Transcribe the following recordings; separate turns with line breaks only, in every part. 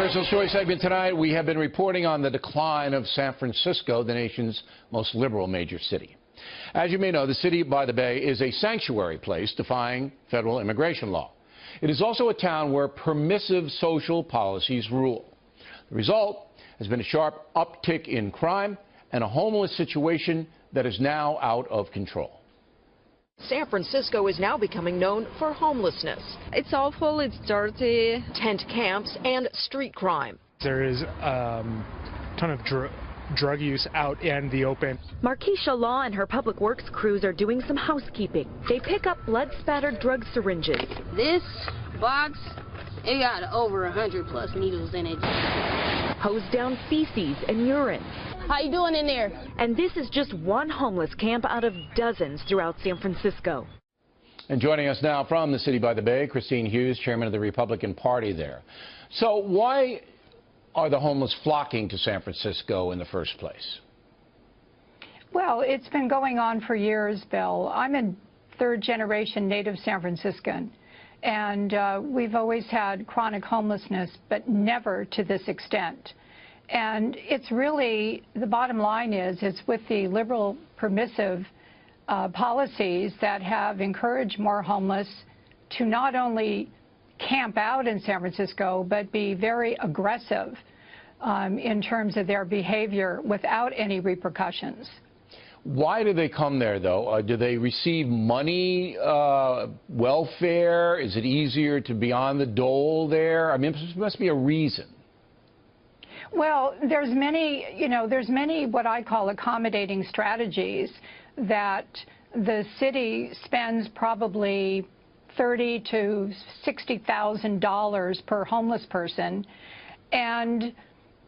Personal Story segment tonight, we have been reporting on the decline of San Francisco, the nation's most liberal major city. As you may know, the city by the Bay is a sanctuary place defying federal immigration law. It is also a town where permissive social policies rule. The result has been a sharp uptick in crime and a homeless situation that is now out of control.
San Francisco is now becoming known for homelessness.
It's awful, it's dirty.
Tent camps and street crime.
There is a ton of drug use out in the open.
Markeisha Law and her public works crews are doing some housekeeping. They pick up blood-spattered drug syringes.
This box, it got over 100+ needles in it.
Hose down feces and urine.
How you doing in there?
And this is just one homeless camp out of dozens throughout San Francisco.
And joining us now from the city by the Bay, Christine Hughes, chairman of the Republican Party there. So why are the homeless flocking to San Francisco in the first place?
Well, it's been going on for years, Bill. I'm a third-generation native San Franciscan, and we've always had chronic homelessness, but never to this extent. And it's really, the bottom line is, it's with the liberal permissive policies that have encouraged more homeless to not only camp out in San Francisco, but be very aggressive in terms of their behavior without any repercussions.
Why do they come there, though? Do they receive money, welfare? Is it easier to be on the dole there? I mean, there must be a reason.
Well, there's many what I call accommodating strategies that the city spends probably $30,000 to $60,000 per homeless person. And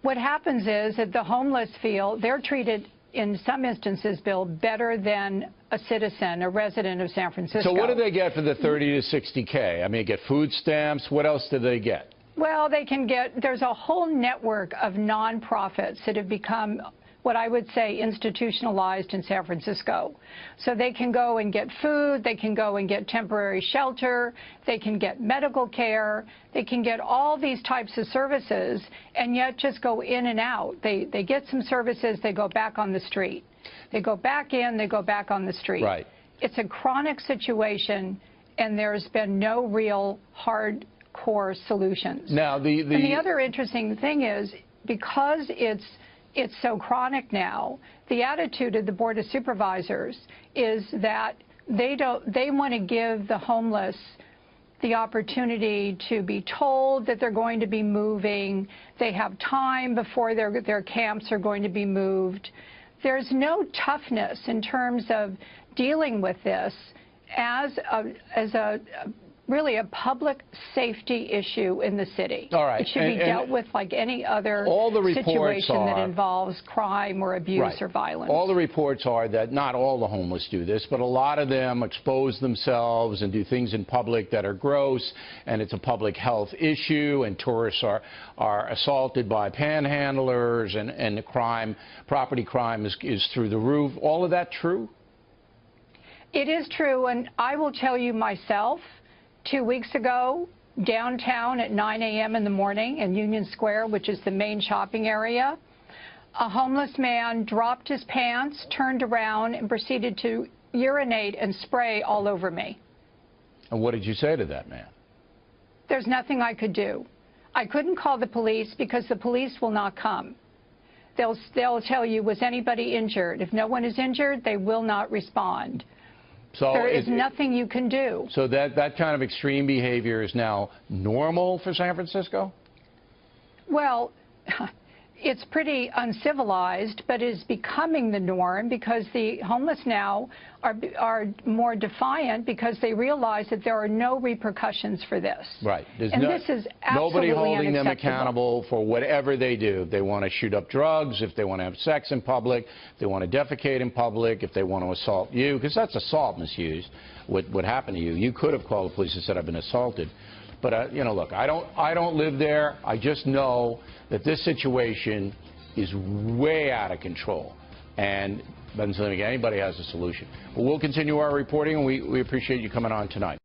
what happens is that the homeless feel they're treated, in some instances, Bill, better than a citizen, a resident of San Francisco.
So what do they get for the 30 to 60K? I mean, get food stamps. What else do they get?
Well, they can get, there's a whole network of nonprofits that have become what I would say institutionalized in San Francisco. So they can go and get food, they can go and get temporary shelter, they can get medical care, they can get all these types of services and yet just go in and out. They get some services, they go back on the street. They go back in, they go back on the street.
Right.
It's a chronic situation and there's been no real hardcore solutions.
Now,
and the other interesting thing is, because it's so chronic now, the attitude of the Board of Supervisors is that they want to give the homeless the opportunity to be told that they're going to be moving. They have time before their camps are going to be moved. There's no toughness in terms of dealing with this as really a public safety issue in the city.
All right.
It should be dealt with like any other situation that involves crime or abuse or violence.
All the reports are that not all the homeless do this, but a lot of them expose themselves and do things in public that are gross, and it's a public health issue, and tourists are assaulted by panhandlers, and the property crime is through the roof. All of that true?
It is true, and I will tell you myself, 2 weeks ago, downtown at 9 a.m. in the morning in Union Square, which is the main shopping area, a homeless man dropped his pants, turned around, and proceeded to urinate and spray all over me.
And what did you say to that man?
There's nothing I could do. I couldn't call the police because the police will not come. They'll tell you, was anybody injured? If no one is injured, they will not respond.
So
there is nothing you can do.
So that kind of extreme behavior is now normal for San Francisco?
Well, it's pretty uncivilized, but is becoming the norm because the homeless now are more defiant because they realize that there are no repercussions for this.
Right.
This is absolutely
nobody holding them
unacceptable.
accountable for whatever they do. If they want to shoot up drugs, if they want to have sex in public, if they want to defecate in public, if they want to assault you, because that's assault, Ms. Hughes, what happened to you. You could have called the police and said, I've been assaulted. But, you know, look, I don't live there. I just know that this situation is way out of control. And doesn't seem like anybody has a solution. But we'll continue our reporting, and we appreciate you coming on tonight.